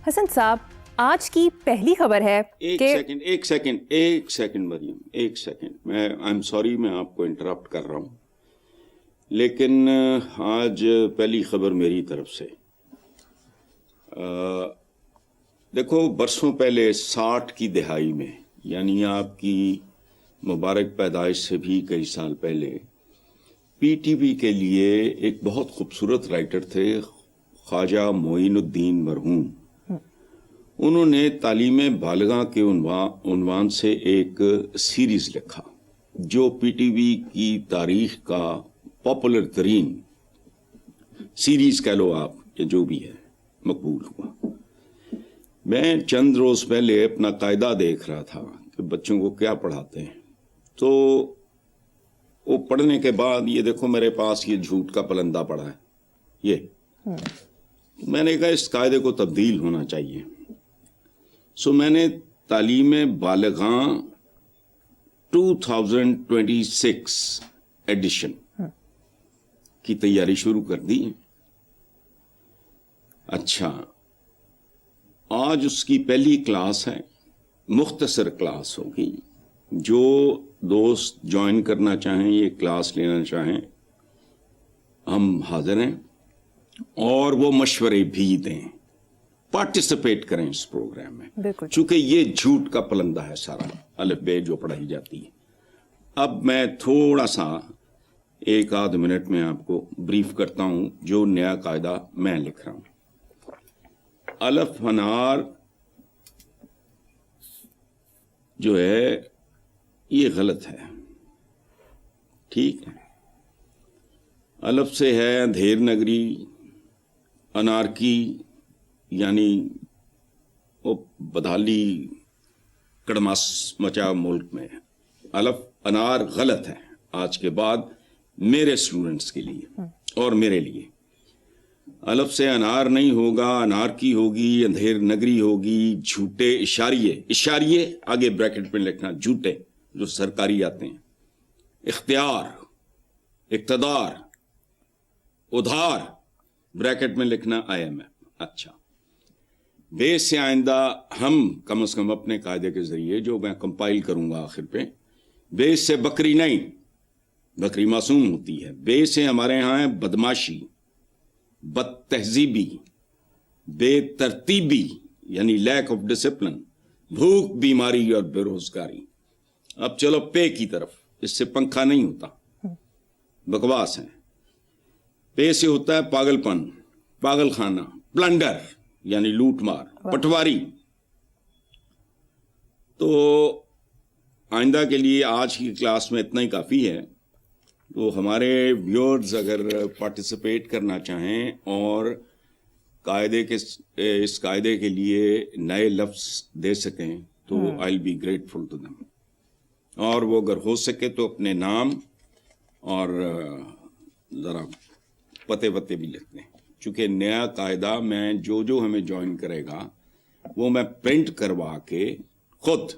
حسن صاحب آج کی پہلی خبر ہے ایک سیکنڈ مریم، ایک سیکنڈ، میں آئی ایم سوری، میں آپ کو انٹرپٹ کر رہا ہوں، لیکن آج پہلی خبر میری طرف سے دیکھو، برسوں پہلے 60 کی دہائی میں، یعنی آپ کی مبارک پیدائش سے بھی کئی سال پہلے، پی ٹی وی کے لیے ایک بہت خوبصورت رائٹر تھے خواجہ معین الدین مرحوم. انہوں نے تعلیم بالغاں کے عنوان سے ایک سیریز لکھا جو پی ٹی وی کی تاریخ کا پاپولر ترین سیریز کہہ لو آپ، یا جو بھی ہے، مقبول ہوا. میں چند روز پہلے اپنا قاعدہ دیکھ رہا تھا کہ بچوں کو کیا پڑھاتے ہیں، تو وہ پڑھنے کے بعد یہ دیکھو میرے پاس یہ جھوٹ کا پلندہ پڑا ہے، یہ میں نے کہا اس قاعدے کو تبدیل ہونا چاہیے. سو میں نے تعلیم بالغاں 2026 ایڈیشن کی تیاری شروع کر دی. اچھا، آج اس کی پہلی کلاس ہے، مختصر کلاس ہوگی. جو دوست جوائن کرنا چاہیں، یہ کلاس لینا چاہیں، ہم حاضر ہیں، اور وہ مشورے بھی دیں، پارٹیسپیٹ کریں اس پروگرام میں، چونکہ یہ جھوٹ کا پلندہ ہے سارا الف بے جو پڑھائی جاتی ہے. اب میں تھوڑا سا 1-8 منٹ میں آپ کو بریف کرتا ہوں جو نیا قاعدہ میں لکھ رہا ہوں. الف انار جو ہے یہ غلط ہے، ٹھیک ہے. الف سے ہے اندھیر نگری، انارکی یعنی وہ بدحالی کڑماس مچا ملک میں. الف انار غلط ہے آج کے بعد میرے اسٹوڈنٹس کے لیے اور میرے لیے. الف سے انار نہیں ہوگا، انارکی ہوگی، اندھیر نگری ہوگی، جھوٹے اشاریے آگے بریکٹ میں لکھنا، جھوٹے جو سرکاری آتے ہیں، اختیار، اقتدار، ادھار بریکٹ میں لکھنا IMF. اچھا، بیس سے آئندہ ہم کم از کم اپنے قاعدے کے ذریعے جو میں کمپائل کروں گا آخر پہ، بیس سے بکری نہیں، بکری معصوم ہوتی ہے. بیس سے ہمارے ہاں ہے بدماشی، بد تہذیبی، بے ترتیبی یعنی لیک آف ڈسپلن، بھوک، بیماری اور بے روزگاری. اب چلو پے کی طرف، اس سے پنکھا نہیں ہوتا، بکواس ہے. پے سے ہوتا ہے پاگل پن، پاگل خانہ، پلنڈر یعنی لوٹ مار، پٹواری. تو آئندہ کے لیے آج کی کلاس میں اتنا ہی کافی ہے. تو ہمارے ویورز اگر پارٹیسپیٹ کرنا چاہیں اور اس قاعدے کے لیے نئے لفظ دے سکیں تو I will be grateful to them. اور وہ اگر ہو سکے تو اپنے نام اور ذرا پتے بھی لکھ دیں، چونکہ نیا قاعدہ میں جو ہمیں جوائن کرے گا وہ میں پرنٹ کروا کے خود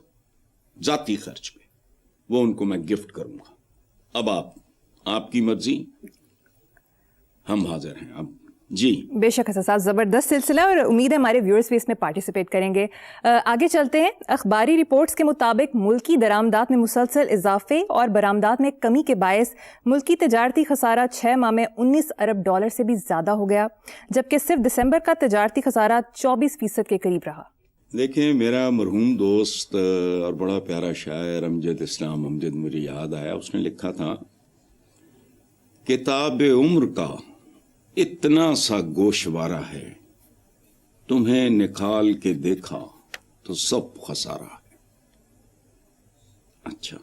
ذاتی خرچ پہ وہ ان کو میں گفٹ کروں گا. اب آپ کی مرضی، ہم حاضر ہیں. اب جی بے شک حسن صاحب، زبردست سلسلہ، اور امید ہے ہمارے ویورز بھی اس میں پارٹیسپیٹ کریں گے. آگے چلتے ہیں. اخباری رپورٹس کے مطابق ملکی درآمدات میں مسلسل اضافے اور برآمدات میں کمی کے باعث ملکی تجارتی خسارہ 6 ماہ میں $19 ارب سے بھی زیادہ ہو گیا، جبکہ صرف دسمبر کا تجارتی خسارہ 24% کے قریب رہا. دیکھیں، میرا مرحوم دوست اور بڑا پیارا شاعر امجد اسلام امجد مجھے یاد آیا، اس نے لکھا تھا، کتاب عمر کا اتنا سا گوشوارہ ہے، تمہیں نکال کے دیکھا تو سب خسارہ ہے. اچھا،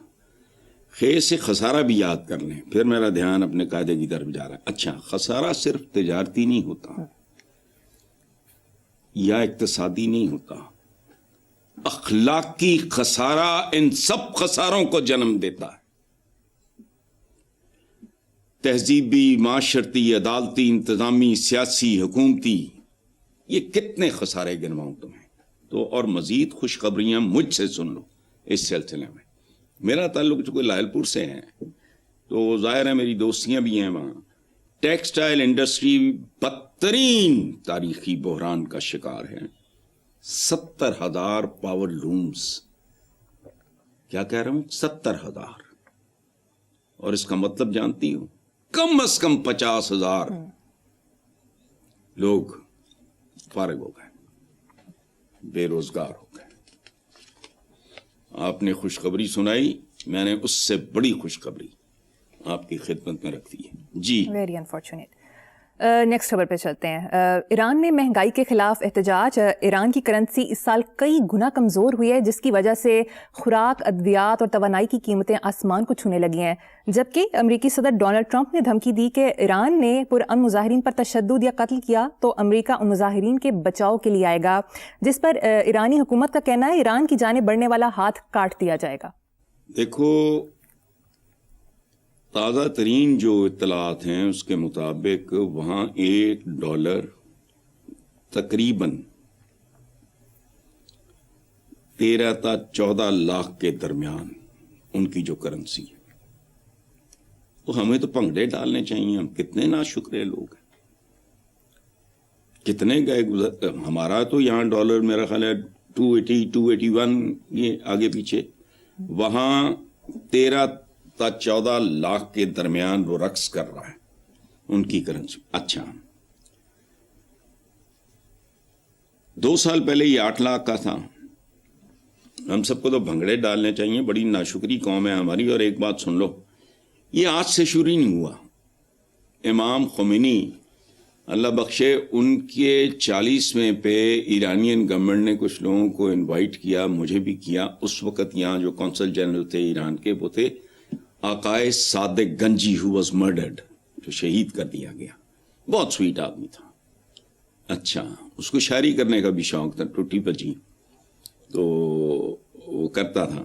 خیر سے خسارہ بھی یاد کر لیں، پھر میرا دھیان اپنے قاعدے کی طرف جا رہا ہے. اچھا، خسارہ صرف تجارتی نہیں ہوتا یا اقتصادی نہیں ہوتا، اخلاقی خسارہ ان سب خساروں کو جنم دیتا ہے. تہذیبی، معاشرتی، عدالتی، انتظامی، سیاسی، حکومتی، یہ کتنے خسارے گنواؤں تمہیں. تو اور مزید خوشخبریاں مجھ سے سن لو اس سلسلے میں. میرا تعلق چونکہ لائل پور سے ہے تو ظاہر ہے میری دوستیاں بھی ہیں وہاں. ٹیکسٹائل انڈسٹری بدترین تاریخی بحران کا شکار ہے. 70,000 پاور لومز. کیا کہہ رہا ہوں؟ 70,000. اور اس کا مطلب جانتی ہوں؟ کم از کم 50,000 لوگ فارغ ہو گئے, بے روزگار ہو گئے. آپ نے خوشخبری سنائی, میں نے اس سے بڑی خوشخبری آپ کی خدمت میں رکھ دی ہے. جی, ویری انفارچونیٹ. نیکسٹ خبر پہ چلتے ہیں. ایران میں مہنگائی کے خلاف احتجاج. ایران کی کرنسی اس سال کئی گنا کمزور ہوئی ہے, جس کی وجہ سے خوراک, ادویات اور توانائی کی قیمتیں آسمان کو چھونے لگی ہیں. جبکہ امریکی صدر ڈونلڈ ٹرمپ نے دھمکی دی کہ ایران نے پرامن مظاہرین پر تشدد یا قتل کیا تو امریکہ ان مظاہرین کے بچاؤ کے لیے آئے گا, جس پر ایرانی حکومت کا کہنا ہے ایران کی جانب بڑھنے والا ہاتھ کاٹ دیا جائے گا. دیکھو, تازہ ترین جو اطلاعات ہیں اس کے مطابق وہاں $1 تقریباً 13 تا 14 لاکھ کے درمیان ان کی جو کرنسی ہے. تو ہمیں تو پنگڑے ڈالنے چاہیے. ہم کتنے ناشکرے لوگ ہیں, کتنے گئے. ہمارا تو یہاں ڈالر میرا خیال ہے 280 281 یہ آگے پیچھے, وہاں 13 تا 14 لاکھ کے درمیان وہ رقص کر رہا ہے ان کی کرنسی. اچھا, 2 سال پہلے یہ 8 لاکھ کا تھا. ہم سب کو تو بھنگڑے ڈالنے چاہیے. بڑی ناشکری قوم ہے ہماری. اور ایک بات سن لو, یہ آج سے شروع نہیں ہوا. امام خمینی اللہ بخشے, ان کے 40ویں پہ ایرانین گورنمنٹ نے کچھ لوگوں کو انوائٹ کیا, مجھے بھی کیا. اس وقت یہاں جو کونسل جنرل تھے ایران کے وہ تھے آقائے صادق گنجی, who was murdered, جو شہید کر دیا گیا. بہت سویٹ آدمی تھا. اچھا, اس کو شاعری کرنے کا بھی شوق تھا, ٹوٹی بجی تو وہ کرتا تھا.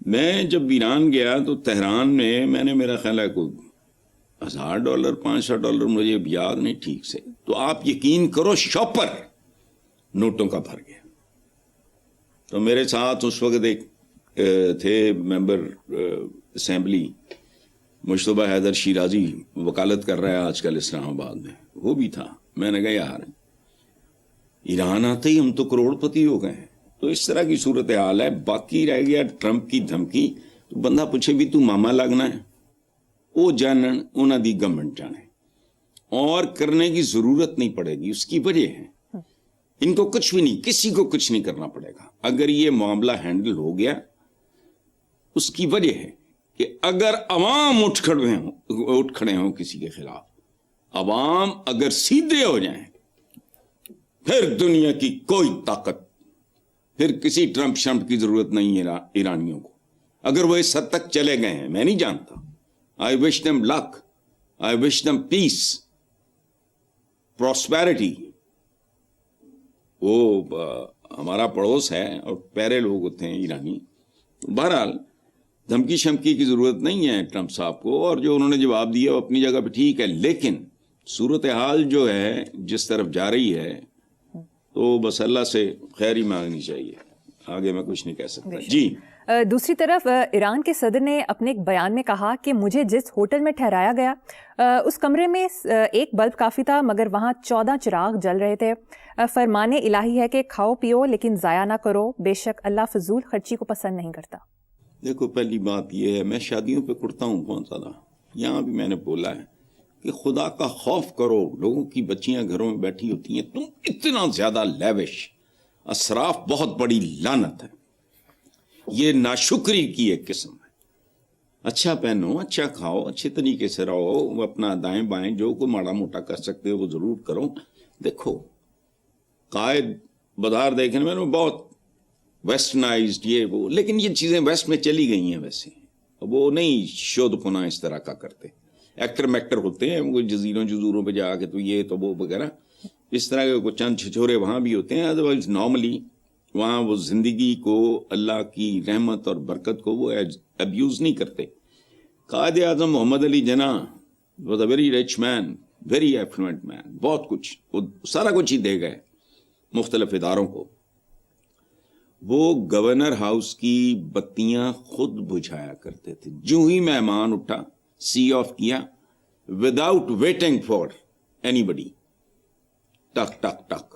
میں جب ایران گیا تو تہران میں نے میرا خیال ہے کوئی $1,000 $500 مجھے اب یاد نہیں ٹھیک سے, تو آپ یقین کرو شاپر نوٹوں کا بھر گیا. تو میرے ساتھ اس وقت ایک تھے ممبر اسمبلی مشتبہ حیدر شیرازی, وکالت کر رہا ہے آج کل اسلام آباد میں, وہ بھی تھا. میں نے کہا یار ایران آتے ہی ہم تو کروڑ پتی ہو گئے ہیں. تو اس طرح کی صورتحال ہے. باقی رہ گیا ٹرمپ کی دھمکی. تو بندہ پوچھے بھی تو ماما لگنا ہے, وہ جانن انہاں دی گورنمنٹ جانے, اور کرنے کی ضرورت نہیں پڑے گی. اس کی وجہ ہے ان کو کچھ بھی نہیں, کسی کو کچھ نہیں کرنا پڑے گا. اگر یہ معاملہ ہینڈل ہو گیا, اس کی وجہ ہے کہ اگر عوام اٹھ کھڑے ہوں کسی کے خلاف, عوام اگر سیدھے ہو جائیں, پھر دنیا کی کوئی طاقت, پھر کسی ٹرمپ شمپ کی ضرورت نہیں ہے ایرانیوں کو. اگر وہ اس حد تک چلے گئے ہیں, میں نہیں جانتا. I wish them luck. I wish them peace, prosperity. وہ ہمارا پڑوس ہے اور پیارے لوگ ہوتے ہیں ایرانی. بہرحال دھمکی شمکی کی ضرورت نہیں ہے ٹرمپ صاحب کو, اور جو انہوں نے جواب دیا وہ اپنی جگہ پہ ٹھیک ہے. لیکن صورتحال جو ہے جس طرف جا رہی ہے تو بس اللہ سے خیر ہی مانگنی چاہیے. آگے میں کچھ نہیں کہہ سکتا. جی, دوسری طرف ایران کے صدر نے اپنے ایک بیان میں کہا کہ مجھے جس ہوٹل میں ٹھہرایا گیا اس کمرے میں ایک بلب کافی تھا, مگر وہاں 14 چراغ جل رہے تھے. فرمان الہی ہے کہ کھاؤ پیو لیکن ضائع نہ کرو, بے شک اللہ فضول خرچی کو پسند نہیں کرتا. دیکھو پہلی بات یہ ہے, میں شادیوں پہ کرتا ہوں بہت زیادہ. یہاں بھی میں نے بولا ہے کہ خدا کا خوف کرو. لوگوں کی بچیاں گھروں میں بیٹھی ہوتی ہیں, تم اتنا زیادہ لیوش. اسراف بہت بڑی لعنت ہے, یہ ناشکری کی ایک قسم ہے. اچھا پہنو, اچھا کھاؤ, اچھے طریقے سے رہو, اپنا دائیں بائیں جو کوئی ماڑا موٹا کر سکتے ہو وہ ضرور کرو. دیکھو قائد بازار دیکھنے میں بہت ویسٹرنائزڈ یہ وہ, لیکن یہ چیزیں ویسٹ میں چلی گئی ہیں. ویسے وہ نہیں شودھ پنا اس طرح کا کرتے. ایکٹر میکٹر ہوتے ہیں کوئی جزیروں پہ جا کے تو یہ تو وہ وغیرہ اس طرح کے کچھ چند چھچورے وہاں بھی ہوتے ہیں. ادروائز نارملی وہاں وہ زندگی کو, اللہ کی رحمت اور برکت کو وہ ابیوز نہیں کرتے. Quaid Azam Muhammad Ali Jinnah was a very rich man, very affluent man. بہت کچھ, وہ سارا کچھ ہی دے گئے مختلف اداروں کو. وہ گورنر ہاؤس کی بتیاں خود بجھایا کرتے تھے. جو ہی مہمان اٹھا سی آف کیا وداؤٹ ویٹنگ فار اینی بڈی, ٹک ٹک ٹک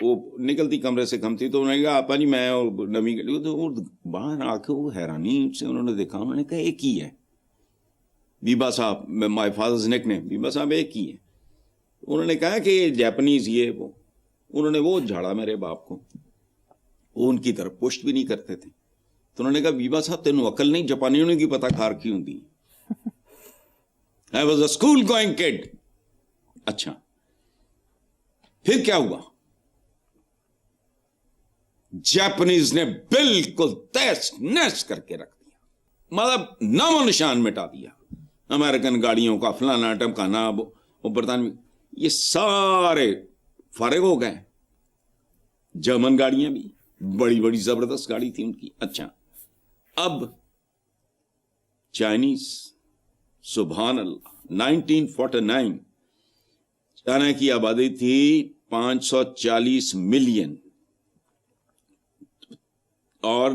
وہ نکلتی کمرے سے کم تھی تو انہوں نے کہا آپا جی میں نمی تو باہر آ کے وہ حیرانی سے انہوں نے دیکھا, انہوں نے کہا ایک ہی ہے بیبا صاحب, مائی فادرز نیک نیم, بیبا صاحب ایک ہی ہے. انہوں نے کہا کہ جیپنیز یہ وہ, انہوں نے وہ جھاڑا میرے باپ کو, وہ ان کی طرف پشت بھی نہیں کرتے تھے. تو انہوں نے کہا بیبا صاحب تینوں عقل نہیں, جاپانیوں نے کی پتا کھار کی ہوں دی. I was a school going kid. اچھا پھر کیا ہوا, جاپنیز نے بالکل تیس نیس کر کے رکھ دیا, مطلب نام و نشان مٹا دیا. امریکن گاڑیوں کا فلانا ٹمکانا, وہ برطانوی, یہ سارے فارغ ہو گئے. جرمن گاڑیاں بھی بڑی بڑی زبردست گاڑی تھی ان کی. اچھا اب چائنیز, سبحان اللہ, 1949 چائنا کی آبادی تھی 540 ملین اور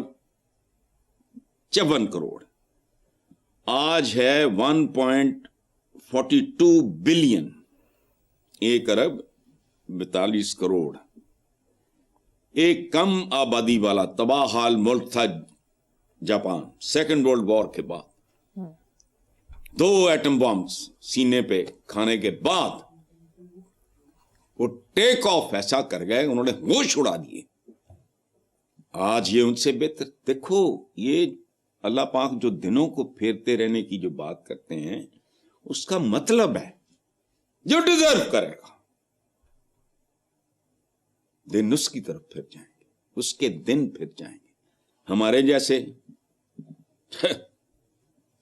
54 کروڑ. آج ہے 1.42 بلین, 1 ارب 42 کروڑ. ایک کم آبادی والا تباہ حال ملک تھا جاپان, سیکنڈ ورلڈ وار کے بعد. 2 ایٹم بامز سینے پہ کھانے کے بعد وہ ٹیک آف ایسا کر گئے, انہوں نے ہوش اڑا دیے. آج یہ ان سے بہتر. دیکھو یہ اللہ پاک جو دنوں کو پھیرتے رہنے کی جو بات کرتے ہیں اس کا مطلب ہے جو ڈیزرو کرے گا دن اس کی طرف پھر جائیں گے, اس کے دن پھر جائیں گے. ہمارے جیسے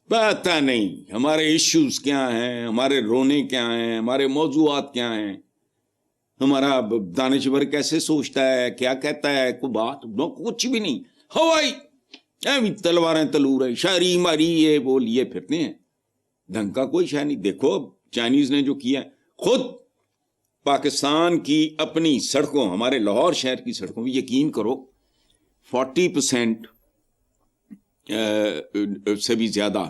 پتا نہیں ہمارے ایشوز کیا ہیں, ہمارے رونے کیا ہیں, ہمارے موضوعات کیا ہیں, ہمارا دانشور کیسے سوچتا ہے, کیا کہتا ہے, کوئی بات کچھ بھی نہیں. ہوائی تلواریں تلور ہے, شاعری ماری یہ وہ لیے پھرتے ہیں, ڈھنگ کا کوئی شاعر نہیں. دیکھو چائنیز نے جو کیا خود پاکستان کی اپنی سڑکوں, ہمارے لاہور شہر کی سڑکوں میں یقین کرو 40% سے بھی زیادہ,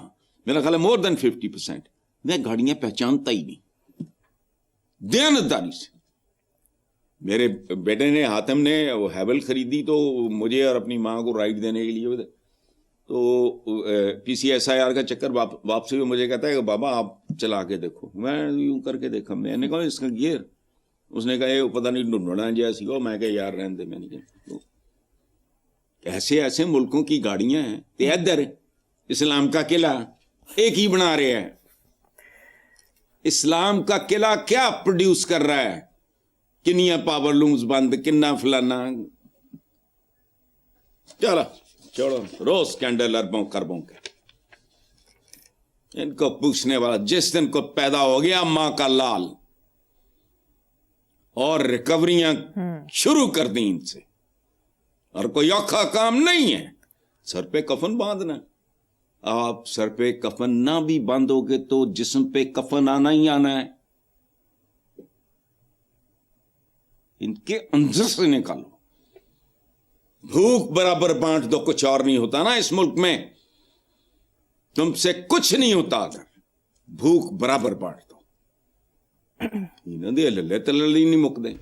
میرا خیال ہے مور دین 50% میں گاڑیاں پہچانتا ہی نہیں دیانتداری سے. میرے بیٹے نے, حاتم نے وہ ہیول خریدی تو مجھے اور اپنی ماں کو رائڈ دینے کے لیے, تو پی سی ایس آئی آر کا چکر واپسی میں مجھے کہتا ہے کہ بابا آپ چلا کے دیکھو. میں یوں کر کے دیکھا, میں نے کہا اس کا گیئر, اس نے کہا یہ پتہ نہیں ڈھونڈنا جیسی ہو. میں کہ یار رہنے دے, میں نہیں کہا. ایسے ایسے ملکوں کی گاڑیاں ہیں, ادھر اسلام کا قلعہ ایک ہی بنا رہے ہیں. اسلام کا قلعہ کیا پروڈیوس کر رہا ہے, کنیا پاور لومز بند, کنا فلانا. چلو چھوڑو, روز کینڈل اربوں کربوں کے. ان کو پوچھنے والا جس دن کو پیدا ہو گیا ماں کا لال, اور ریکوریاں شروع کر دیں ان سے, اور کوئی اوکھا کام نہیں ہے. سر پہ کفن باندھنا, آپ سر پہ کفن نہ بھی باندھو گے تو جسم پہ کفن آنا ہی آنا ہے. ان کے اندر سے نکالو. بھوک برابر بانٹ دو, کچھ اور نہیں ہوتا نا اس ملک میں. تم سے کچھ نہیں ہوتا اگر بھوک برابر بانٹ دو. انہوں نے للے تللی نہیں مک دیں.